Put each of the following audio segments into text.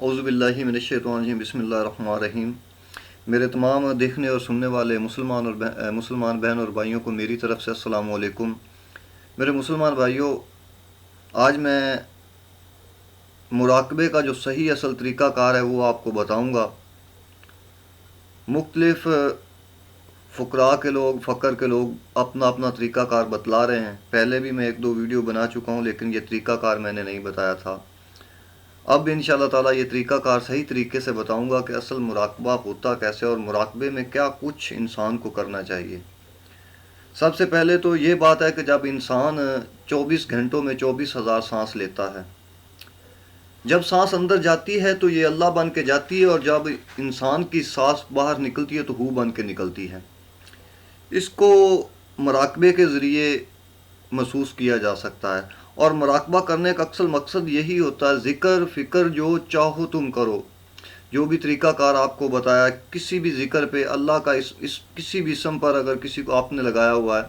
اعوذ باللہ من الشیطان الرجیم بسم اللہ الرحمن الرحیم۔ میرے تمام دیکھنے اور سننے والے مسلمان بہن اور بھائیوں کو میری طرف سے السلام علیکم۔ میرے مسلمان بھائیوں، آج میں مراقبے کا جو صحیح اصل طریقہ کار ہے وہ آپ کو بتاؤں گا۔ مختلف فقراء کے لوگ، فقر کے لوگ اپنا اپنا طریقہ کار بتلا رہے ہیں۔ پہلے بھی میں 1-2 ویڈیو بنا چکا ہوں، لیکن یہ طریقہ کار میں نے نہیں بتایا تھا۔ اب انشاءاللہ تعالیٰ یہ طریقہ کار صحیح طریقے سے بتاؤں گا کہ اصل مراقبہ ہوتا کیسے اور مراقبے میں کیا کچھ انسان کو کرنا چاہیے۔ سب سے پہلے تو یہ بات ہے کہ جب انسان 24 گھنٹوں میں 24,000 سانس لیتا ہے، جب سانس اندر جاتی ہے تو یہ اللہ بن کے جاتی ہے، اور جب انسان کی سانس باہر نکلتی ہے تو ہو بن کے نکلتی ہے۔ اس کو مراقبے کے ذریعے محسوس کیا جا سکتا ہے، اور مراقبہ کرنے کا اصل مقصد یہی ہوتا ہے، ذکر فکر جو چاہو تم کرو۔ جو بھی طریقہ کار آپ کو بتایا، کسی بھی ذکر پہ اللہ کا اس کسی بھی اسم پر اگر کسی کو آپ نے لگایا ہوا ہے،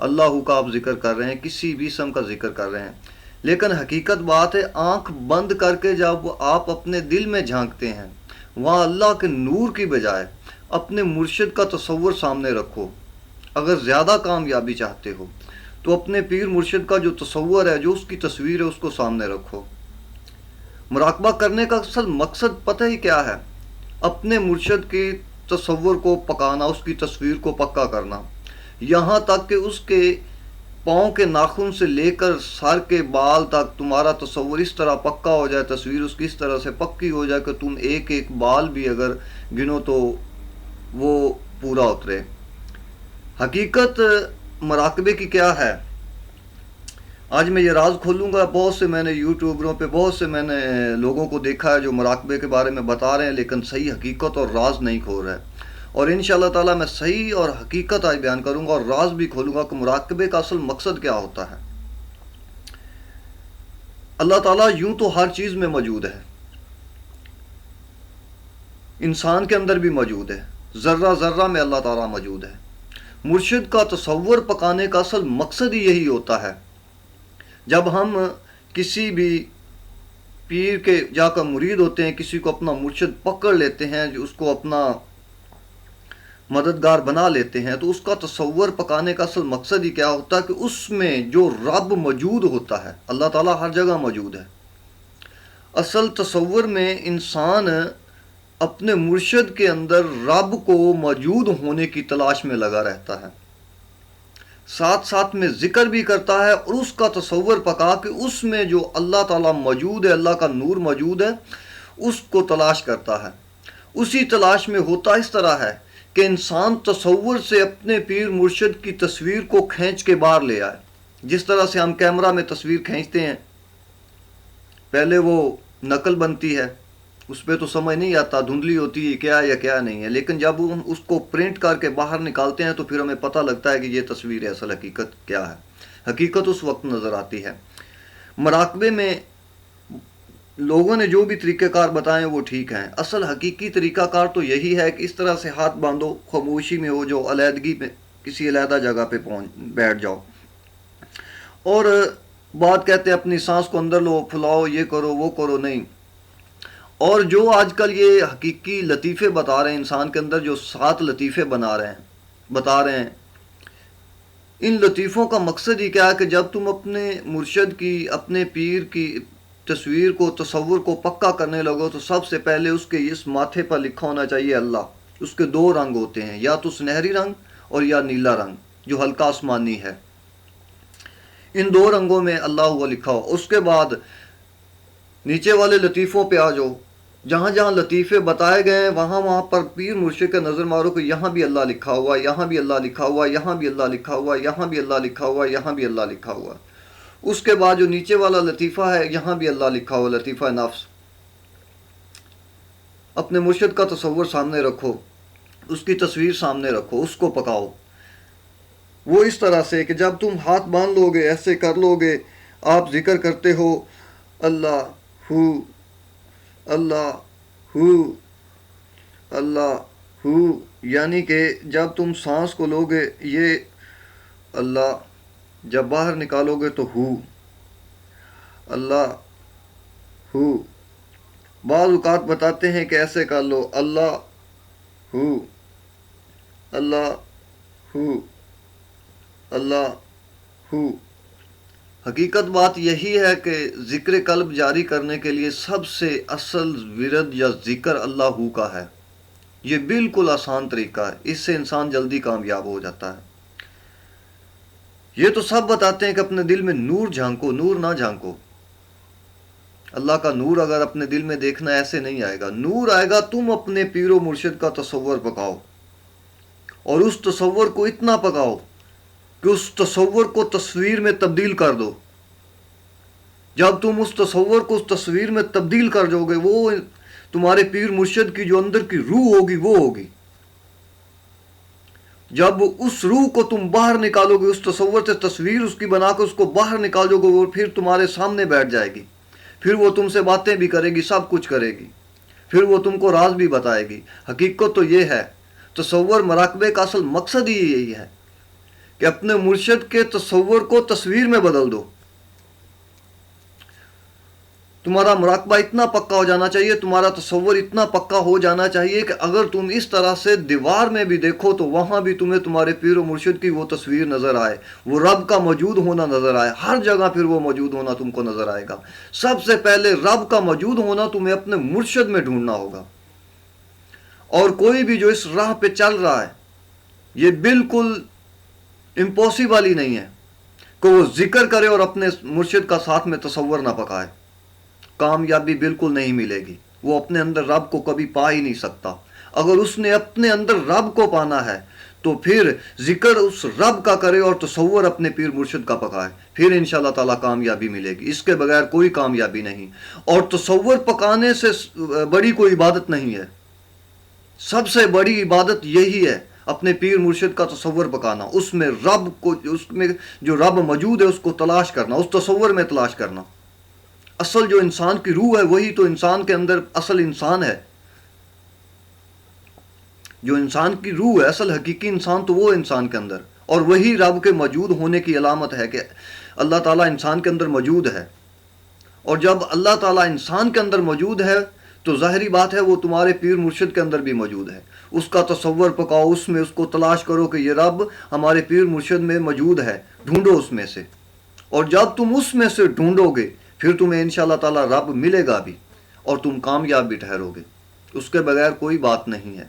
اللہ کا آپ ذکر کر رہے ہیں، کسی بھی اسم کا ذکر کر رہے ہیں، لیکن حقیقت بات ہے آنکھ بند کر کے جب آپ اپنے دل میں جھانکتے ہیں، وہاں اللہ کے نور کی بجائے اپنے مرشد کا تصور سامنے رکھو۔ اگر زیادہ کامیابی چاہتے ہو تو اپنے پیر مرشد کا جو تصور ہے، جو اس کی تصویر ہے، اس کو سامنے رکھو۔ مراقبہ کرنے کا اصل مقصد پتہ ہی کیا ہے؟ اپنے مرشد کے تصور کو پکانا، اس کی تصویر کو پکا کرنا، یہاں تک کہ اس کے پاؤں کے ناخن سے لے کر سر کے بال تک تمہارا تصور اس طرح پکا ہو جائے، تصویر اس کی اس طرح سے پکی ہو جائے کہ تم ایک ایک بال بھی اگر گنو تو وہ پورا اترے۔ حقیقت مراقبے کی کیا ہے؟ آج میں یہ راز کھولوں گا۔ بہت سے میں نے یوٹیوبروں پہ، بہت سے میں نے لوگوں کو دیکھا ہے جو مراقبے کے بارے میں بتا رہے ہیں، لیکن صحیح حقیقت اور راز نہیں کھول رہے۔ اور انشاءاللہ تعالیٰ میں صحیح اور حقیقت آج بیان کروں گا، اور راز بھی کھولوں گا کہ مراقبے کا اصل مقصد کیا ہوتا ہے۔ اللہ تعالیٰ یوں تو ہر چیز میں موجود ہے، انسان کے اندر بھی موجود ہے، ذرہ ذرہ میں اللہ تعالیٰ موجود ہے۔ مرشد کا تصور پکانے کا اصل مقصد ہی یہی ہوتا ہے۔ جب ہم کسی بھی پیر کے جا کر مرید ہوتے ہیں، کسی کو اپنا مرشد پکڑ لیتے ہیں، جو اس کو اپنا مددگار بنا لیتے ہیں، تو اس کا تصور پکانے کا اصل مقصد ہی کیا ہوتا ہے کہ اس میں جو رب موجود ہوتا ہے، اللہ تعالیٰ ہر جگہ موجود ہے۔ اصل تصور میں انسان اپنے مرشد کے اندر رب کو موجود ہونے کی تلاش میں لگا رہتا ہے، ساتھ ساتھ میں ذکر بھی کرتا ہے، اور اس کا تصور پکا کہ اس میں جو اللہ تعالیٰ موجود ہے، اللہ کا نور موجود ہے، اس کو تلاش کرتا ہے۔ اسی تلاش میں ہوتا اس طرح ہے کہ انسان تصور سے اپنے پیر مرشد کی تصویر کو کھینچ کے باہر لے آئے۔ جس طرح سے ہم کیمرہ میں تصویر کھینچتے ہیں، پہلے وہ نقل بنتی ہے، اس پہ تو سمجھ نہیں آتا، دھندلی ہوتی ہے کیا یا کیا نہیں ہے، لیکن جب ہم اس کو پرنٹ کر کے باہر نکالتے ہیں تو پھر ہمیں پتہ لگتا ہے کہ یہ تصویر ہے، اصل حقیقت کیا ہے۔ حقیقت اس وقت نظر آتی ہے۔ مراقبے میں لوگوں نے جو بھی طریقہ کار بتائے وہ ٹھیک ہیں، اصل حقیقی طریقہ کار تو یہی ہے کہ اس طرح سے ہاتھ باندھو، خاموشی میں ہو، جو علیحدگی پہ کسی علیحدہ جگہ پہ بیٹھ جاؤ، اور بات کہتے ہیں اپنی سانس کو اندر لو، پھلاؤ، یہ کرو وہ کرو، نہیں۔ اور جو آج کل یہ حقیقی لطیفے بتا رہے ہیں، انسان کے اندر جو 7 لطیفے بتا رہے ہیں، ان لطیفوں کا مقصد ہی کیا ہے کہ جب تم اپنے مرشد کی، اپنے پیر کی تصویر کو، تصور کو پکا کرنے لگو، تو سب سے پہلے اس کے اس ماتھے پر لکھا ہونا چاہیے اللہ۔ اس کے 2 رنگ ہوتے ہیں، یا تو سنہری رنگ اور یا نیلا رنگ جو ہلکا آسمانی ہے، ان 2 رنگوں میں اللہ ہوا لکھا ہو۔ اس کے بعد نیچے والے لطیفوں پہ آ جاؤ، جہاں جہاں لطیفے بتائے گئے ہیں وہاں پر پیر مرشد کا نظر مارو کہ یہاں بھی اللہ لکھا ہوا، یہاں بھی اللہ لکھا ہوا، یہاں بھی اللہ لکھا ہوا، یہاں بھی اللہ لکھا ہوا، یہاں بھی اللہ لکھا ہوا۔ اس کے بعد جو نیچے والا لطیفہ ہے، یہاں بھی اللہ لکھا ہوا، لطیفہ نفس۔ اپنے مرشد کا تصور سامنے رکھو، اس کی تصویر سامنے رکھو، اس کو پکاؤ۔ وہ اس طرح سے کہ جب تم ہاتھ باندھ لو گے، ایسے کر لو گے، آپ ذکر کرتے ہو اللہ ہو، اللہ ہو، اللہ ہو، یعنی کہ جب تم سانس کو لو گے یہ اللہ، جب باہر نکالو گے تو ہو، اللہ ہو، بعض اوقات بتاتے ہیں کہ ایسے کر لو، اللہ ہو، اللہ ہو، اللہ ہو۔ حقیقت بات یہی ہے کہ ذکر قلب جاری کرنے کے لیے سب سے اصل ورد یا ذکر اللہ ہو کا ہے۔ یہ بالکل آسان طریقہ ہے، اس سے انسان جلدی کامیاب ہو جاتا ہے۔ یہ تو سب بتاتے ہیں کہ اپنے دل میں نور جھانکو، نور نہ جھانکو۔ اللہ کا نور اگر اپنے دل میں دیکھنا ایسے نہیں آئے گا، نور آئے گا تم اپنے پیر و مرشد کا تصور پکاؤ، اور اس تصور کو اتنا پکاؤ کہ اس تصور کو تصویر میں تبدیل کر دو۔ جب تم اس تصور کو اس تصویر میں تبدیل کر جاؤ گے، وہ تمہارے پیر مرشد کی جو اندر کی روح ہوگی وہ ہوگی۔ جب اس روح کو تم باہر نکالو گے، اس تصور سے تصویر اس کی بنا کے اس کو باہر نکالو گے، وہ پھر تمہارے سامنے بیٹھ جائے گی، پھر وہ تم سے باتیں بھی کرے گی، سب کچھ کرے گی، پھر وہ تم کو راز بھی بتائے گی۔ حقیقت تو یہ ہے، تصور مراقبے کا اصل مقصد ہی یہی ہے کہ اپنے مرشد کے تصور کو تصویر میں بدل دو۔ تمہارا مراقبہ اتنا پکا ہو جانا چاہیے، تمہارا تصور اتنا پکا ہو جانا چاہیے کہ اگر تم اس طرح سے دیوار میں بھی دیکھو تو وہاں بھی تمہیں تمہارے پیر و مرشد کی وہ تصویر نظر آئے، وہ رب کا موجود ہونا نظر آئے، ہر جگہ پھر وہ موجود ہونا تم کو نظر آئے گا۔ سب سے پہلے رب کا موجود ہونا تمہیں اپنے مرشد میں ڈھونڈنا ہوگا۔ اور کوئی بھی جو اس راہ پہ چل رہا ہے، یہ بالکل امپاسبل ہی نہیں ہے کہ وہ ذکر کرے اور اپنے مرشد کا ساتھ میں تصور نہ پکائے، کامیابی بالکل نہیں ملے گی۔ وہ اپنے اندر رب کو کبھی پا ہی نہیں سکتا۔ اگر اس نے اپنے اندر رب کو پانا ہے تو پھر ذکر اس رب کا کرے اور تصور اپنے پیر مرشد کا پکائے، پھر انشاءاللہ تعالیٰ کامیابی ملے گی۔ اس کے بغیر کوئی کامیابی نہیں، اور تصور پکانے سے بڑی کوئی عبادت نہیں ہے۔ سب سے بڑی عبادت یہی ہے، اپنے پیر مرشد کا تصور پکانا، اس میں رب کو، اس میں جو رب موجود ہے اس کو تلاش کرنا، اس تصور میں تلاش کرنا۔ اصل جو انسان کی روح ہے وہی تو انسان کے اندر اصل انسان ہے۔ جو انسان کی روح ہے، اصل حقیقی انسان تو وہ انسان کے اندر، اور وہی رب کے موجود ہونے کی علامت ہے کہ اللہ تعالیٰ انسان کے اندر موجود ہے۔ اور جب اللہ تعالیٰ انسان کے اندر موجود ہے تو ظاہری بات ہے وہ تمہارے پیر مرشد کے اندر بھی موجود ہے۔ اس کا تصور پکاؤ، اس میں اس کو تلاش کرو کہ یہ رب ہمارے پیر مرشد میں موجود ہے، ڈھونڈو اس میں سے۔ اور جب تم اس میں سے ڈھونڈو گے پھر تمہیں انشاءاللہ تعالیٰ رب ملے گا بھی، اور تم کامیاب بھی ٹھہرو گے۔ اس کے بغیر کوئی بات نہیں ہے۔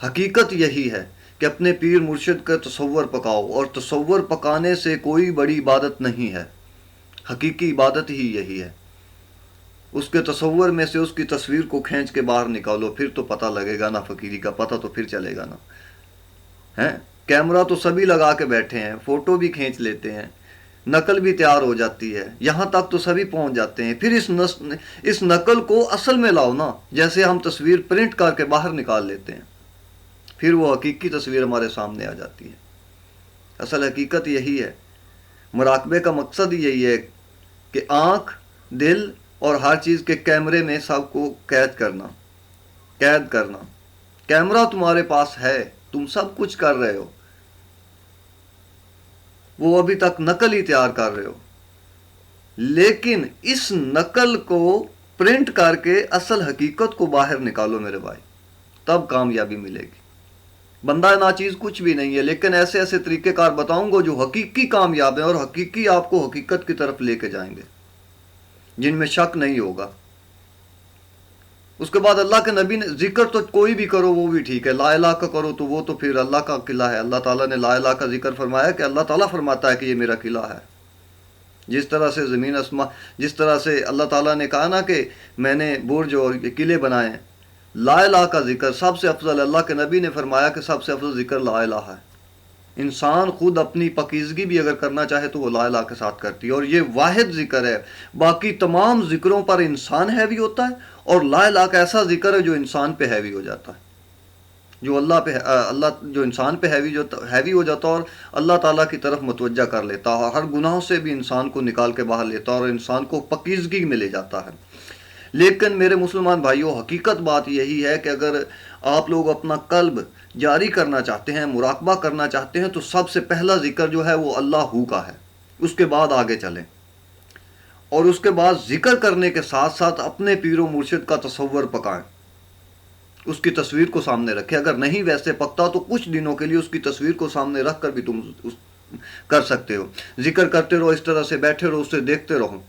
حقیقت یہی ہے کہ اپنے پیر مرشد کا تصور پکاؤ، اور تصور پکانے سے کوئی بڑی عبادت نہیں ہے۔ حقیقی عبادت ہی یہی ہے۔ اس کے تصور میں سے اس کی تصویر کو کھینچ کے باہر نکالو، پھر تو پتہ لگے گا نا، فقیری کا پتہ تو پھر چلے گا نا۔ ہیں کیمرہ تو سبھی لگا کے بیٹھے ہیں، فوٹو بھی کھینچ لیتے ہیں، نقل بھی تیار ہو جاتی ہے، یہاں تک تو سبھی پہنچ جاتے ہیں۔ پھر اس نقل کو اصل میں لاؤ نا، جیسے ہم تصویر پرنٹ کر کے باہر نکال لیتے ہیں، پھر وہ حقیقی تصویر ہمارے سامنے آ جاتی ہے۔ اصل حقیقت یہی ہے، مراقبے کا مقصد یہی ہے کہ آنکھ، دل اور ہر چیز کے کیمرے میں سب کو قید کرنا۔ کیمرہ تمہارے پاس ہے، تم سب کچھ کر رہے ہو، وہ ابھی تک نقل ہی تیار کر رہے ہو، لیکن اس نقل کو پرنٹ کر کے اصل حقیقت کو باہر نکالو میرے بھائی، تب کامیابی ملے گی۔ بندہ ناچیز کچھ بھی نہیں ہے، لیکن ایسے ایسے طریقہ کار بتاؤں گا جو حقیقی کامیاب ہیں اور حقیقی آپ کو حقیقت کی طرف لے کے جائیں گے، جن میں شک نہیں ہوگا۔ اس کے بعد اللہ کے نبی نے ذکر تو کوئی بھی کرو وہ بھی ٹھیک ہے، لا الہ کا کرو تو وہ تو پھر اللہ کا قلعہ ہے۔ اللہ تعالیٰ نے لا الہ کا ذکر فرمایا کہ اللہ تعالیٰ فرماتا ہے کہ یہ میرا قلعہ ہے۔ جس طرح سے زمین آسمان، جس طرح سے اللہ تعالیٰ نے کہا نا کہ میں نے برج اور قلعے بنائے ہیں، لا الہ کا ذکر سب سے افضل، اللہ کے نبی نے فرمایا کہ سب سے افضل ذکر لا الہ ہے۔ انسان خود اپنی پاکیزگی بھی اگر کرنا چاہے تو وہ لا الہ کے ساتھ کرتی ہے، اور یہ واحد ذکر ہے۔ باقی تمام ذکروں پر انسان ہیوی ہوتا ہے، اور لا الہ کا ایسا ذکر ہے جو انسان پہ ہیوی ہو جاتا ہے، جو انسان پہ ہیوی ہو جاتا ہے اور اللہ تعالیٰ کی طرف متوجہ کر لیتا ہے، اور ہر گناہوں سے بھی انسان کو نکال کے باہر لیتا ہے اور انسان کو پاکیزگی میں لے جاتا ہے۔ لیکن میرے مسلمان بھائیوں، حقیقت بات یہی ہے کہ اگر آپ لوگ اپنا قلب جاری کرنا چاہتے ہیں، مراقبہ کرنا چاہتے ہیں، تو سب سے پہلا ذکر جو ہے وہ اللہ ہو کا ہے، اس کے بعد آگے چلیں۔ اور اس کے بعد ذکر کرنے کے ساتھ ساتھ اپنے پیر و مرشد کا تصور پکائیں، اس کی تصویر کو سامنے رکھیں۔ اگر نہیں ویسے پکتا تو کچھ دنوں کے لیے اس کی تصویر کو سامنے رکھ کر بھی تم کر سکتے ہو، ذکر کرتے رہو، اس طرح سے بیٹھے رہو، اسے دیکھتے رہو۔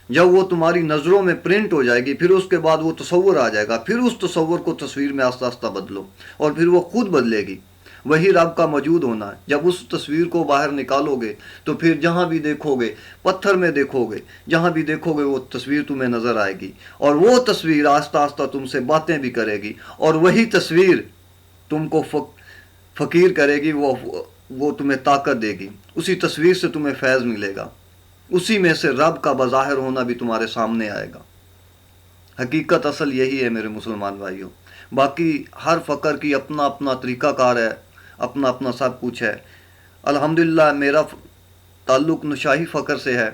جب وہ تمہاری نظروں میں پرنٹ ہو جائے گی، پھر اس کے بعد وہ تصور آ جائے گا، پھر اس تصور کو تصویر میں آہستہ آہستہ بدلو، اور پھر وہ خود بدلے گی۔ وہی رب کا موجود ہونا ہے۔ جب اس تصویر کو باہر نکالو گے تو پھر جہاں بھی دیکھو گے، پتھر میں دیکھو گے، جہاں بھی دیکھو گے وہ تصویر تمہیں نظر آئے گی، اور وہ تصویر آہستہ آہستہ تم سے باتیں بھی کرے گی، اور وہی تصویر تم کو فقیر کرے گی، وہ تمہیں طاقت دے گی، اسی تصویر سے تمہیں فیض ملے گا، اسی میں سے رب کا بظاہر ہونا بھی تمہارے سامنے آئے گا۔ حقیقت اصل یہی ہے میرے مسلمان بھائیوں۔ باقی ہر فقر کی اپنا اپنا طریقہ کار ہے، اپنا اپنا سب کچھ ہے۔ الحمدللہ میرا تعلق نشاہی فقر سے ہے،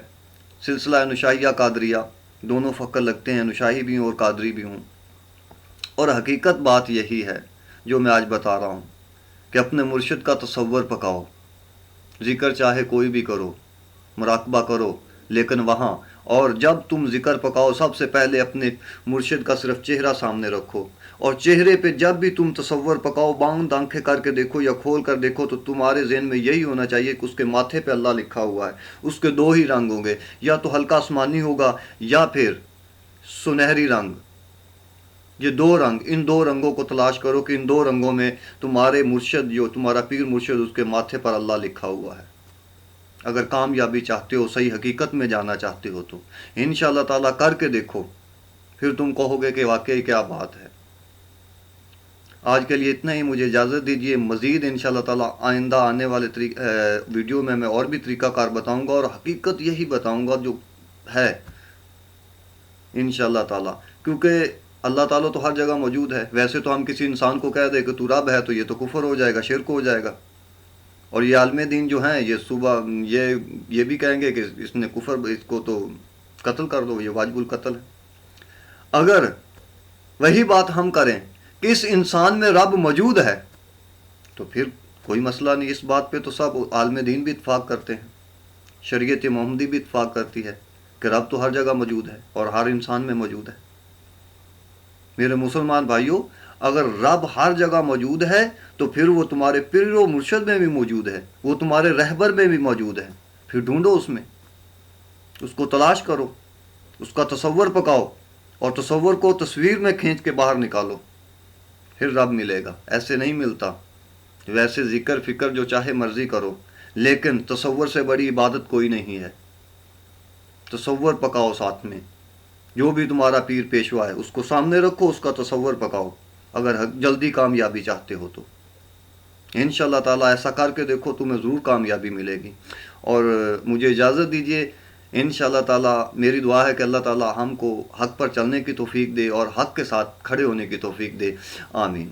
سلسلہ نشاہیہ قادریہ، دونوں فقر لگتے ہیں، نشاہی بھی ہوں اور قادری بھی ہوں۔ اور حقیقت بات یہی ہے جو میں آج بتا رہا ہوں کہ اپنے مرشد کا تصور پکاؤ، ذکر چاہے کوئی بھی کرو، مراقبہ کرو، لیکن وہاں، اور جب تم ذکر پکاؤ سب سے پہلے اپنے مرشد کا صرف چہرہ سامنے رکھو، اور چہرے پہ جب بھی تم تصور پکاؤ، باند آنکھیں کر کے دیکھو یا کھول کر دیکھو، تو تمہارے ذہن میں یہی ہونا چاہیے کہ اس کے ماتھے پہ اللہ لکھا ہوا ہے۔ اس کے دو ہی رنگ ہوں گے، یا تو ہلکا آسمانی ہوگا یا پھر سنہری رنگ۔ یہ دو رنگ، ان دو رنگوں کو تلاش کرو کہ ان دو رنگوں میں تمہارے مرشد، جو تمہارا پیر مرشد، اس کے ماتھے پر اللہ لکھا ہوا ہے۔ اگر کامیابی چاہتے ہو، صحیح حقیقت میں جانا چاہتے ہو، تو انشاءاللہ تعالیٰ کر کے دیکھو، پھر تم کہو گے کہ واقعی کیا بات ہے۔ آج کے لیے اتنا ہی، مجھے اجازت دیجیے۔ مزید انشاءاللہ تعالیٰ آئندہ آنے والے ویڈیو میں اور بھی طریقہ کار بتاؤں گا، اور حقیقت یہی بتاؤں گا جو ہے انشاءاللہ تعالیٰ، کیونکہ اللہ تعالیٰ تو ہر جگہ موجود ہے۔ ویسے تو ہم کسی انسان کو کہہ دیں کہ تو رب ہے تو یہ تو کفر ہو جائے گا، شرک ہو جائے گا، اور یہ عالم دین جو ہیں یہ صبح یہ بھی کہیں گے کہ اس نے کفر، اس کو تو قتل کر دو، یہ واجب القتل ہے۔ اگر وہی بات ہم کریں کہ اس انسان میں رب موجود ہے، تو پھر کوئی مسئلہ نہیں۔ اس بات پہ تو سب عالم دین بھی اتفاق کرتے ہیں، شریعت محمدی بھی اتفاق کرتی ہے کہ رب تو ہر جگہ موجود ہے اور ہر انسان میں موجود ہے۔ میرے مسلمان بھائیوں، اگر رب ہر جگہ موجود ہے تو پھر وہ تمہارے پیر و مرشد میں بھی موجود ہے، وہ تمہارے رہبر میں بھی موجود ہے۔ پھر ڈھونڈو اس میں، اس کو تلاش کرو، اس کا تصور پکاؤ، اور تصور کو تصویر میں کھینچ کے باہر نکالو، پھر رب ملے گا۔ ایسے نہیں ملتا۔ ویسے ذکر فکر جو چاہے مرضی کرو، لیکن تصور سے بڑی عبادت کوئی نہیں ہے۔ تصور پکاؤ ساتھ میں، جو بھی تمہارا پیر پیشوا ہے اس کو سامنے رکھو، اس کا تصور پکاؤ، اگر جلدی کامیابی چاہتے ہو تو۔ انشاءاللہ تعالیٰ ایسا کر کے دیکھو، تمہیں ضرور کامیابی ملے گی۔ اور مجھے اجازت دیجیے، انشاءاللہ تعالیٰ میری دعا ہے کہ اللہ تعالیٰ ہم کو حق پر چلنے کی توفیق دے اور حق کے ساتھ کھڑے ہونے کی توفیق دے۔ آمین۔